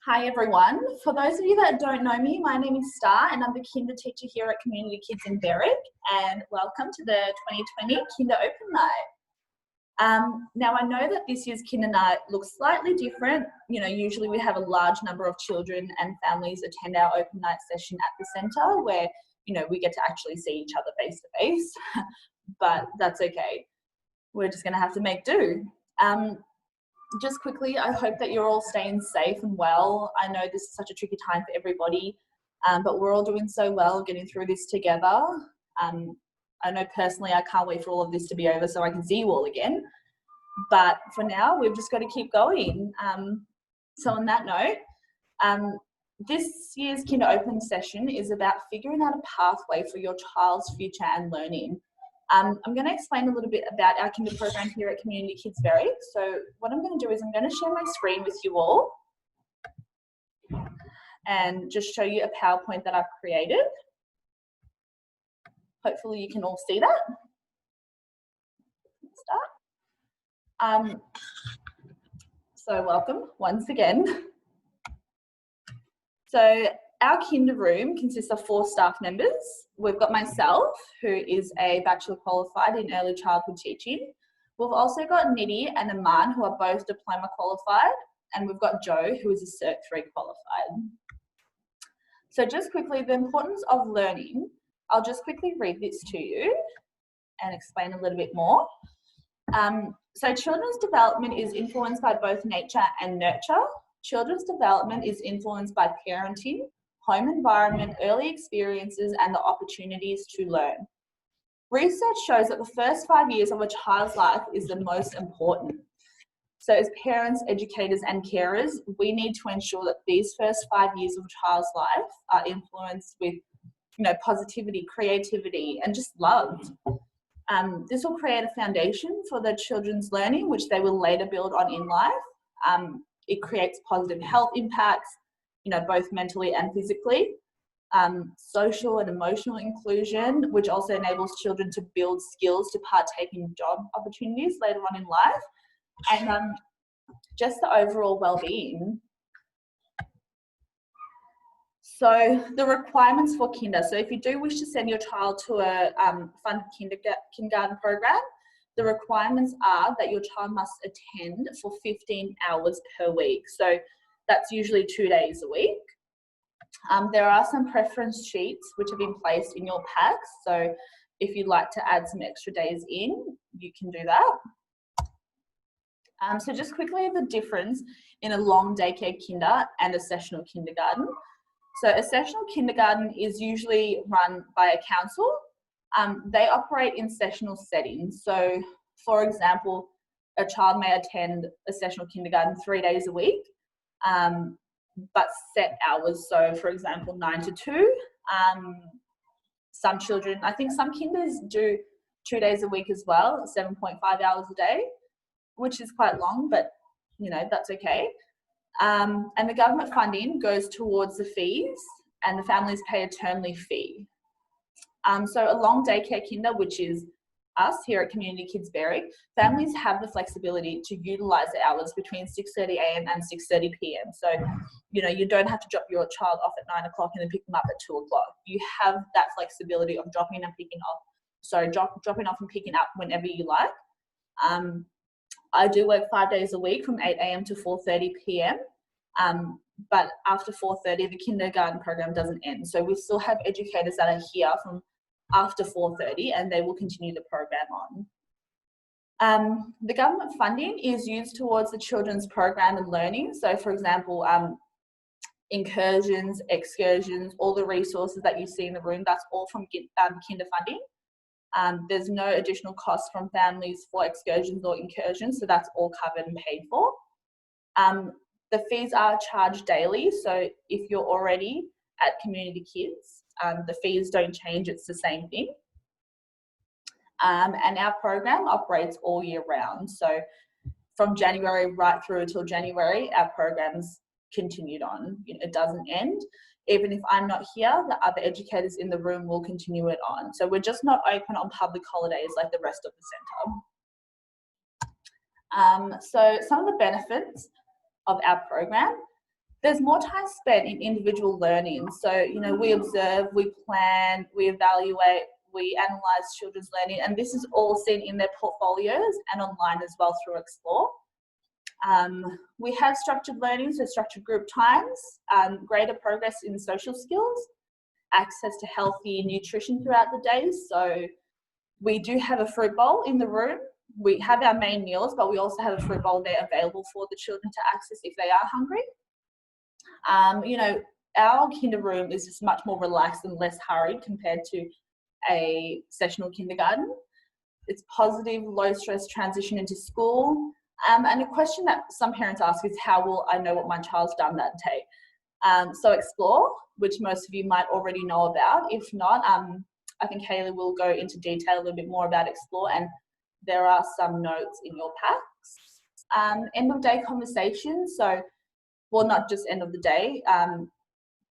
Hi everyone. For those of you that don't know me, my name is Star and I'm the Kinder teacher here at Community Kids in Berwick, and welcome to the 2020 Kinder Open Night. Now I know that this year's Kinder Night looks slightly different. Usually we have a large number of children and families attend our open night session at the centre where, we get to actually see each other face to face, but that's okay. We're just gonna have to make do. Just quickly, I hope that you're all staying safe and well. I know this is such a tricky time for everybody, but we're all doing so well getting through this together. I know personally I can't wait for all of this to be over so I can see you all again. But for now, we've just got to keep going. So on that note, this year's Kinder Open session is about figuring out a pathway for your child's future and learning. I'm going to explain a little bit about our Kinder program here at Community Kids Berwick. So what I'm going to do is I'm going to share my screen with you all and just show you a PowerPoint that I've created. Hopefully you can all see that. Start. So welcome once again. So our Kinder room consists of 4 staff members. We've got myself, who is a Bachelor Qualified in Early Childhood Teaching. We've also got Nidhi and Aman, who are both Diploma Qualified, and we've got Joe, who is a Cert 3 Qualified. So just quickly, the importance of learning. I'll just quickly read this to you and explain a little bit more. So children's development is influenced by both nature and nurture. Children's development is influenced by parenting, home environment, early experiences, and the opportunities to learn. Research shows that the first 5 years of a child's life is the most important. So as parents, educators, and carers, we need to ensure that these first 5 years of a child's life are influenced with, positivity, creativity, and just love. This will create a foundation for the children's learning, which they will later build on in life. It creates positive health impacts, both mentally and physically. Social and emotional inclusion, which also enables children to build skills to partake in job opportunities later on in life, and just the overall well-being. So the requirements for Kinder. So if you do wish to send your child to a funded kindergarten program, the requirements are that your child must attend for 15 hours per week. So that's usually 2 days a week. There are some preference sheets which have been placed in your packs. So if you'd like to add some extra days in, you can do that. So just quickly, the difference in a long daycare kinder and a sessional kindergarten. So a sessional kindergarten is usually run by a council. They operate in sessional settings. So for example, a child may attend a sessional kindergarten 3 days a week, but set hours. So for example, 9 to 2. Some children, I think some kinders do 2 days a week as well, 7.5 hours a day, which is quite long, but that's okay. And the government funding goes towards the fees, and the families pay a termly fee. So a long daycare kinder, which is us here at Community Kids Berwick, families have the flexibility to utilise the hours between 6:30 a.m. and 6:30 p.m. So, you don't have to drop your child off at 9 o'clock and then pick them up at 2 o'clock. You have that flexibility of dropping off and picking up whenever you like. I do work 5 days a week from 8 a.m. to 4:30 p.m. But after 4:30, the kindergarten program doesn't end. So we still have educators that are here from after 4:30, and they will continue the program on. The government funding is used towards the children's program and learning. So for example, incursions, excursions, all the resources that you see in the room, that's all from kinder funding. There's no additional cost from families for excursions or incursions, so that's all covered and paid for. The fees are charged daily, so if you're already at Community Kids, the fees don't change, it's the same thing. And our program operates all year round, so from January right through until January, our program's continued on. It doesn't end. Even if I'm not here, the other educators in the room will continue it on. So we're just not open on public holidays like the rest of the centre. So some of the benefits of our program. There's more time spent in individual learning. So, you know, we observe, we plan, we evaluate, we analyse children's learning, and this is all seen in their portfolios and online as well through Explore. We have structured learning, so structured group times, greater progress in social skills, access to healthy nutrition throughout the day. So we do have a fruit bowl in the room. We have our main meals, but we also have a fruit bowl there available for the children to access if they are hungry. You know, our kinder room is just much more relaxed and less hurried compared to a sessional kindergarten. It's positive, low stress transition into school. And a question that some parents ask is, how will I know what my child's done that day? So Explore, which most of you might already know about. If not, I think Hayley will go into detail a little bit more about Explore, and there are some notes in your packs. End of day conversations. So, well, not just end of the day,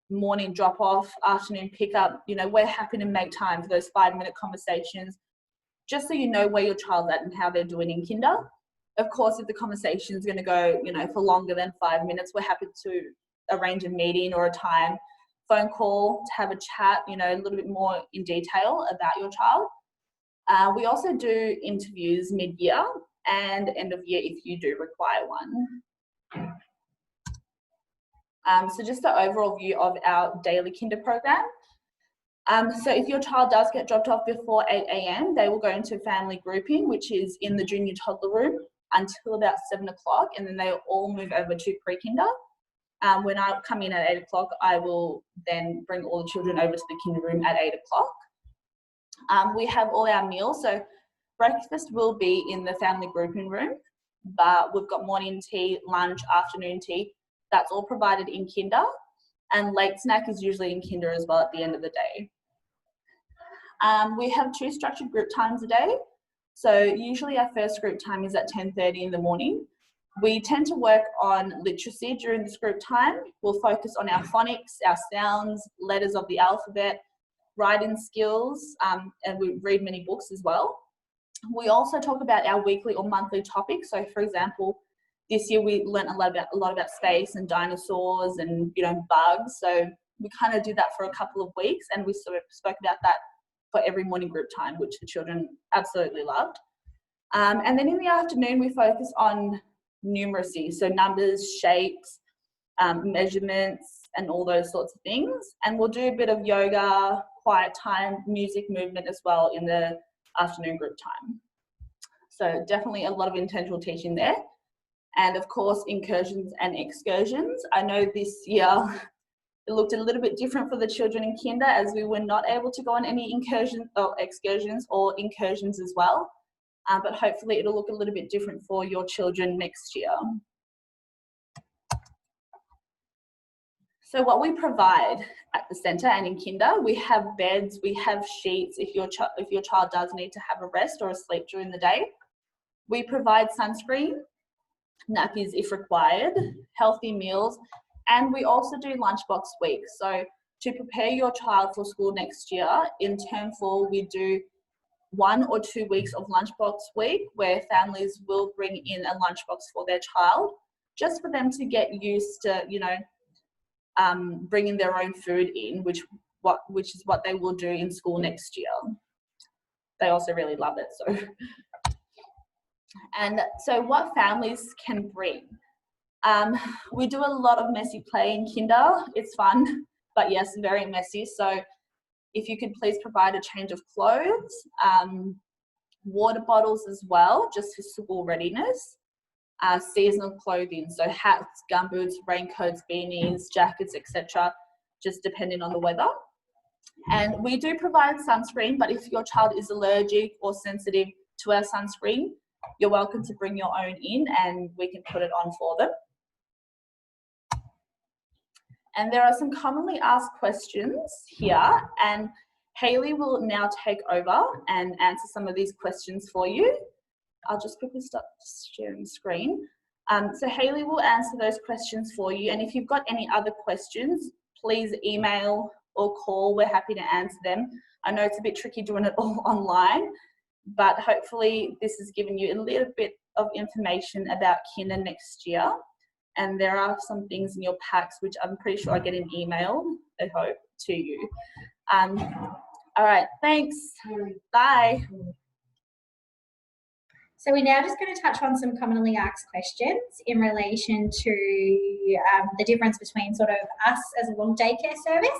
morning drop off, afternoon pickup. You know, we're happy to make time for those 5-minute conversations, just so you know where your child's at and how they're doing in kinder. Of course, if the conversation is going to go, you know, for longer than 5 minutes, we're happy to arrange a meeting or a time, phone call to have a chat, you know, a little bit more in detail about your child. We also do interviews mid-year and end of year if you do require one. So just the overall view of our daily kinder program. So if your child does get dropped off before 8 a.m, they will go into family grouping, which is in the junior toddler room until about 7 o'clock, and then they'll all move over to pre-kinder. When I come in at 8 o'clock, I will then bring all the children over to the kinder room at 8 o'clock. We have all our meals, so breakfast will be in the family grouping room, but we've got morning tea, lunch, afternoon tea. That's all provided in kinder, and late snack is usually in kinder as well at the end of the day. We have 2 structured group times a day. So usually our first group time is at 10:30 in the morning. We tend to work on literacy during this group time. We'll focus on our phonics, our sounds, letters of the alphabet, writing skills, and we read many books as well. We also talk about our weekly or monthly topics. So for example, this year we learned a lot about space and dinosaurs and, you know, bugs. So we kind of did that for a couple of weeks, and we sort of spoke about that for every morning group time, which the children absolutely loved. And then in the afternoon, we focus on numeracy, so numbers, shapes, measurements, and all those sorts of things. And we'll do a bit of yoga, quiet time, music, movement as well in the afternoon group time. So definitely a lot of intentional teaching there. And of course, incursions and excursions. I know this year it looked a little bit different for the children in kinder, as we were not able to go on any incursions or excursions or incursions as well. But hopefully it'll look a little bit different for your children next year. So what we provide at the centre and in kinder, we have beds, we have sheets if your child does need to have a rest or a sleep during the day. We provide sunscreen, nappies if required, healthy meals, and we also do lunchbox week. So to prepare your child for school next year, in term 4 we do 1 or 2 weeks of lunchbox week where families will bring in a lunchbox for their child, just for them to get used to, you know, bringing their own food in, which is what they will do in school next year. They also really love it. So. And so what families can bring. We do a lot of messy play in kinder. It's fun, but yes, very messy. So if you could please provide a change of clothes, water bottles as well, just for school readiness, seasonal clothing, so hats, gumboots, raincoats, beanies, jackets, etc., just depending on the weather. And we do provide sunscreen, but if your child is allergic or sensitive to our sunscreen, you're welcome to bring your own in and we can put it on for them. And there are some commonly asked questions here, and Hayley will now take over and answer some of these questions for you. I'll just quickly stop sharing the screen. So Hayley will answer those questions for you, and if you've got any other questions, please email or call. We're happy to answer them. I know it's a bit tricky doing it all online, but hopefully this has given you a little bit of information about kinder next year. And there are some things in your packs which I'm pretty sure I get an email, I hope, to you. All right, thanks. Bye. So we're now just going to touch on some commonly asked questions in relation to the difference between sort of us as a long daycare service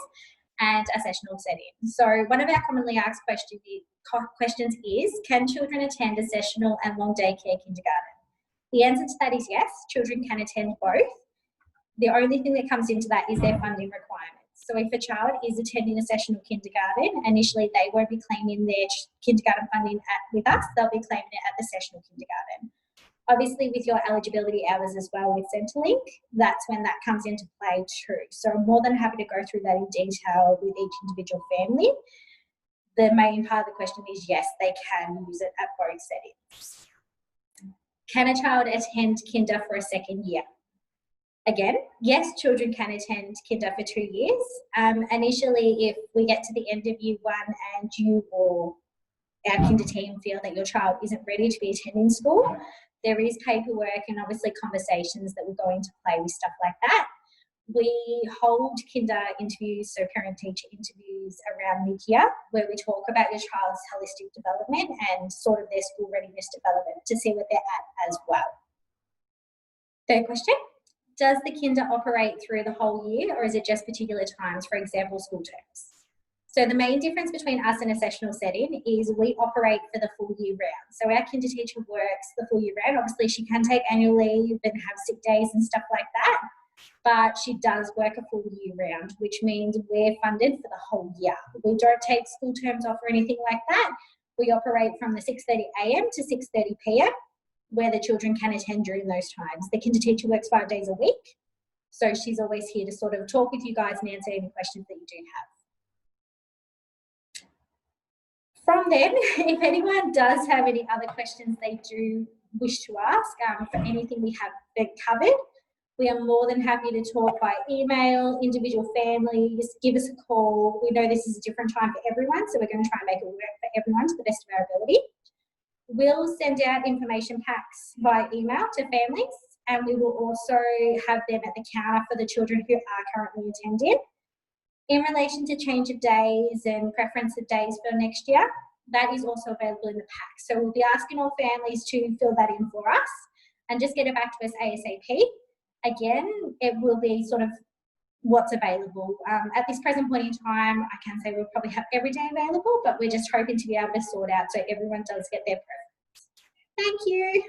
and a sessional setting. So one of our commonly asked questions is, can children attend a sessional and long daycare kindergarten? The answer to that is yes, children can attend both. The only thing that comes into that is their funding requirements. So if a child is attending a sessional kindergarten, initially they won't be claiming their kindergarten funding with us, they'll be claiming it at the sessional kindergarten. Obviously with your eligibility hours as well with Centrelink, that's when that comes into play too. So I'm more than happy to go through that in detail with each individual family. The main part of the question is yes, they can use it at both settings. Can a child attend kinder for a second year? Again, yes, children can attend kinder for 2 years. Initially, if we get to the end of year one and you or our kinder team feel that your child isn't ready to be attending school, there is paperwork and obviously conversations that will go into play with stuff like that. We hold kinder interviews, so parent-teacher interviews around mid-year, where we talk about your child's holistic development and sort of their school readiness development to see what they're at as well. Third question, does the kinder operate through the whole year or is it just particular times, for example, school terms? So the main difference between us and a sessional setting is we operate for the full year round. So our kinder teacher works the full year round. Obviously she can take annual leave and have sick days and stuff like that, but she does work a full year round, which means we're funded for the whole year. We don't take school terms off or anything like that. We operate from the 6:30 a.m. to 6:30 p.m. where the children can attend during those times. The kinder teacher works 5 days a week, so she's always here to sort of talk with you guys and answer any questions that you do have. From then, if anyone does have any other questions they do wish to ask for anything we have been covered, we are more than happy to talk by email, individual families, give us a call. We know this is a different time for everyone, so we're going to try and make it work for everyone to the best of our ability. We'll send out information packs by email to families, and we will also have them at the counter for the children who are currently attending. In relation to change of days and preference of days for next year, that is also available in the pack. So we'll be asking all families to fill that in for us and just get it back to us ASAP. Again, it will be sort of what's available. At this present point in time, I can say we'll probably have every day available, but we're just hoping to be able to sort out so everyone does get their preference. Thank you.